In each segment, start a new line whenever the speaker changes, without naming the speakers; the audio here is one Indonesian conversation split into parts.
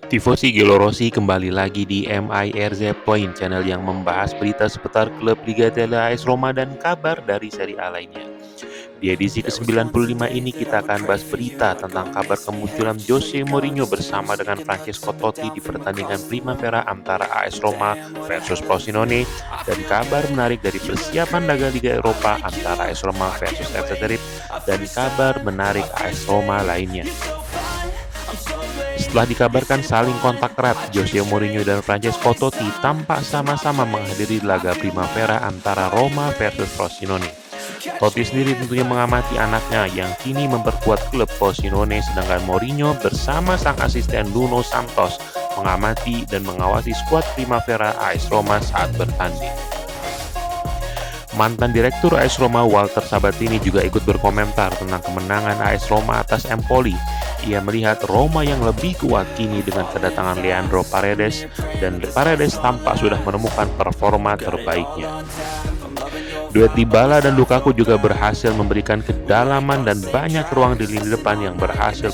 Tifosi Gelo Rossi kembali lagi di MIRZ Point, channel yang membahas berita seputar klub Liga Italia AS Roma dan kabar dari Serie A lainnya. Di edisi ke-95 ini kita akan bahas berita tentang kabar kemunculan Jose Mourinho bersama dengan Francesco Totti di pertandingan Primavera antara AS Roma versus Frosinone, dan kabar menarik dari persiapan laga Liga Eropa antara AS Roma versus FC Tenerife, dan kabar menarik AS Roma lainnya. Setelah dikabarkan saling kontak erat, Jose Mourinho dan Francesco Totti tampak sama-sama menghadiri laga Primavera antara Roma versus Frosinone. Totti sendiri tentunya mengamati anaknya yang kini memperkuat klub Frosinone, sedangkan Mourinho bersama sang asisten Nuno Santos mengamati dan mengawasi skuad Primavera AS Roma saat bertanding. Mantan Direktur AS Roma Walter Sabatini juga ikut berkomentar tentang kemenangan AS Roma atas Empoli. Ia melihat Roma yang lebih kuat kini dengan kedatangan Leandro Paredes, dan Paredes tampak sudah menemukan performa terbaiknya. Duet Dybala dan Lukaku juga berhasil memberikan kedalaman dan banyak ruang di lini depan yang berhasil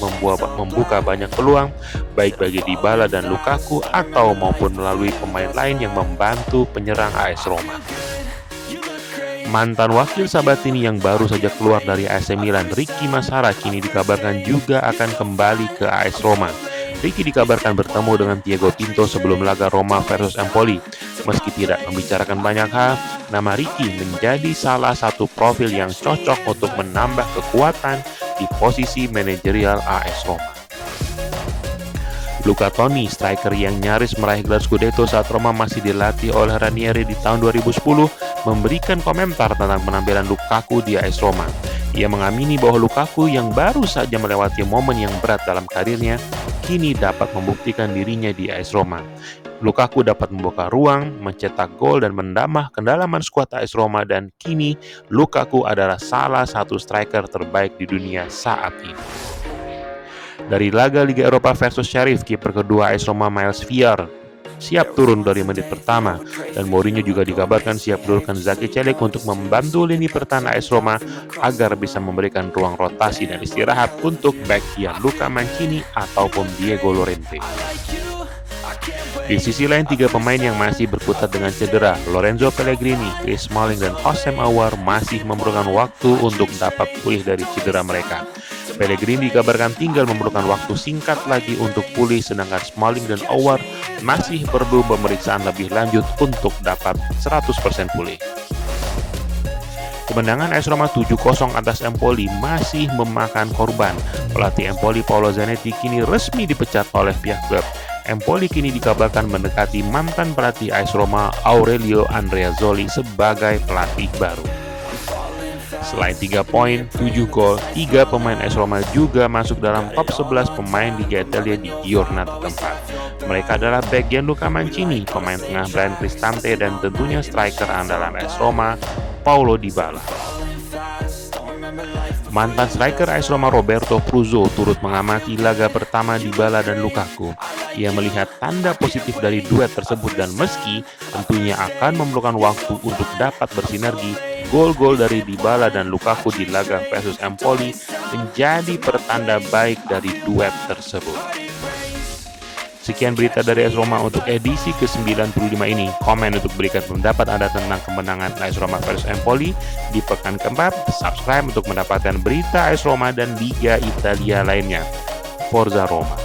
membuka banyak peluang, baik bagi Dybala dan Lukaku atau maupun melalui pemain lain yang membantu penyerang AS Roma. Mantan wakil Sabatini yang baru saja keluar dari AC Milan, Ricky Massara, kini dikabarkan juga akan kembali ke AS Roma. Ricky dikabarkan bertemu dengan Thiago Pinto sebelum laga Roma versus Empoli. Meski tidak membicarakan banyak hal, nama Ricky menjadi salah satu profil yang cocok untuk menambah kekuatan di posisi manajerial AS Roma. Luca Toni, striker yang nyaris meraih gelar Scudetto saat Roma masih dilatih oleh Ranieri di tahun 2010, memberikan komentar tentang penampilan Lukaku di AS Roma. Ia mengamini bahwa Lukaku yang baru saja melewati momen yang berat dalam karirnya, kini dapat membuktikan dirinya di AS Roma. Lukaku dapat membuka ruang, mencetak gol dan menambah kedalaman skuad AS Roma, dan kini Lukaku adalah salah satu striker terbaik di dunia saat ini. Dari laga Liga Eropa versus Sheriff, kiper kedua AS Roma Miles Vier siap turun dari menit pertama, dan Mourinho juga dikabarkan siap menurunkan Zaki Celik untuk membantu lini pertahanan AS Roma agar bisa memberikan ruang rotasi dan istirahat untuk back Gianluca Mancini ataupun Diego Llorente. Di sisi lain, tiga pemain yang masih berkutat dengan cedera, Lorenzo Pellegrini, Chris Smalling, dan Hossein Aouar, masih memerlukan waktu untuk dapat pulih dari cedera mereka. Pellegrini dikabarkan tinggal memerlukan waktu singkat lagi untuk pulih, sedangkan Smalling dan Aouar masih perlu pemeriksaan lebih lanjut untuk dapat 100% pulih. Kemenangan AS Roma 7-0 atas Empoli masih memakan korban. Pelatih Empoli Paolo Zanetti kini resmi dipecat oleh pihak klub. Empoli kini dikabarkan mendekati mantan pelatih AS Roma Aurelio Andreazzoli sebagai pelatih baru. Selain 3 poin, 7 gol, 3 pemain AS Roma juga masuk dalam top 11 pemain Liga Italia di giornata keempat. Mereka adalah back Gianluca Mancini, pemain tengah Bryan Cristante, dan tentunya striker andalan AS Roma Paulo Dybala. Mantan striker AS Roma Roberto Pruzzo turut mengamati laga pertama Dybala dan Lukaku. Ia melihat tanda positif dari duet tersebut, dan meski tentunya akan memerlukan waktu untuk dapat bersinergi, gol-gol dari Dybala dan Lukaku di laga versus Empoli menjadi pertanda baik dari duet tersebut. Sekian berita dari AS Roma untuk edisi ke-95 ini. Komen untuk berikan pendapat Anda tentang kemenangan AS Roma versus Empoli di pekan keempat. Subscribe untuk mendapatkan berita AS Roma dan Liga Italia lainnya. Forza Roma.